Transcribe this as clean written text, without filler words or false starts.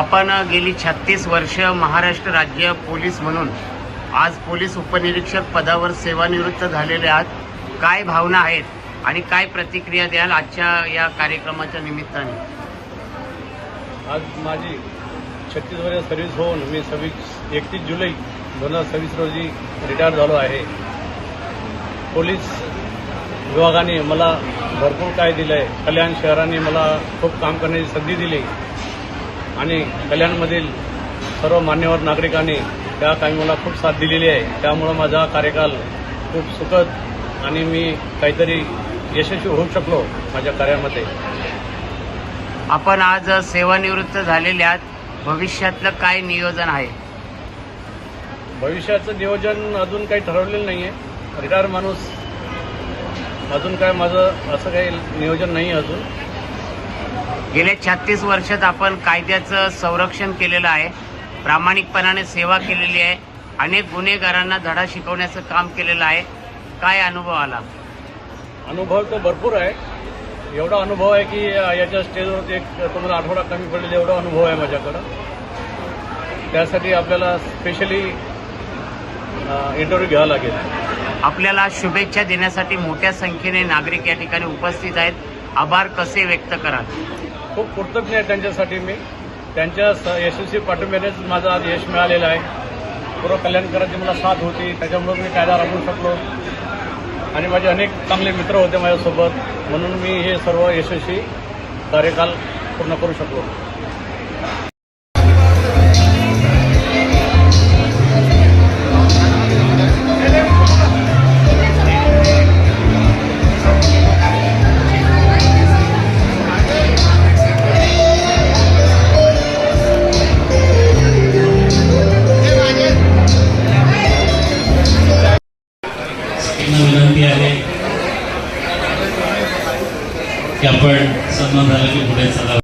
आपण गेली 36 वर्ष महाराष्ट्र राज्य पोलीस म्हणून आज पोलीस उपनिरीक्षक पदावर सेवानिवृत्त झालेले आहात। काय भावना आहेत आणि काय प्रतिक्रिया द्याल आजच्या या कार्यक्रमाच्या निमित्ताने? आज माझी 36 वर्ष सर्व्हिस होऊन मी 31 जुलै 2026 रोजी रिटायर झालो आहे। पोलीस विभागाने मला भरपूर काय दिलं आहे। कल्याण शहराने मला खूप काम करण्याची संधी दिली आणि कल्याणमधील सर्व मान्यवर नागरिकांनी त्या कामी मला खूप साथ दिलेली आहे। त्यामुळे माझा कार्यकाल खूप सुखद आणि मी काहीतरी यशस्वी होऊ शकलो माझ्या कार्यामध्ये। आपण आज सेवानिवृत्त झालेले आहात, भविष्यातलं काय नियोजन आहे? भविष्याचं नियोजन अजून काही ठरवलेलं नाही आहे। रिटायर माणूस अजून काय माझं असं काही नियोजन नाही अजून। गेल्या 36 वर्षात आपण कायद्याचं संरक्षण केलेलं आहे, प्रामाणिकपणाने सेवा केलेली आहे, अनेक गुन्हेगारांना धडा शिकवण्याचं काम केलेलं आहे। काय अनुभव आला? अनुभव तर भरपूर आहे। एवढा अनुभव आहे की याच्या स्टेजवरती एक तुम्हाला आठवडा कमी पडलेला एवढा अनुभव आहे माझ्याकडं। त्यासाठी आपल्याला स्पेशली इंटरव्ह्यू घ्यावा लागेल। आपल्याला शुभेच्छा देण्यासाठी मोठ्या संख्येने नागरिक या ठिकाणी उपस्थित आहेत। आभार कसे व्यक्त कराल? खूप कृतज्ञ आहे त्यांच्यासाठी मी। त्यांच्या यशस्वी पाठिंब्यानेच माझं आज यश मिळालेलं आहे। पूर्व कल्याणकरांची मला साथ होती, त्याच्यामुळे मी कायदा राबवू शकलो आणि माझे अनेक चांगले मित्र होते माझ्यासोबत, म्हणून मी हे सर्व यशस्वी कार्यकाल पूर्ण करू शकलो। विनंती आहे की आपण सन्मान झाला की पुढे चला।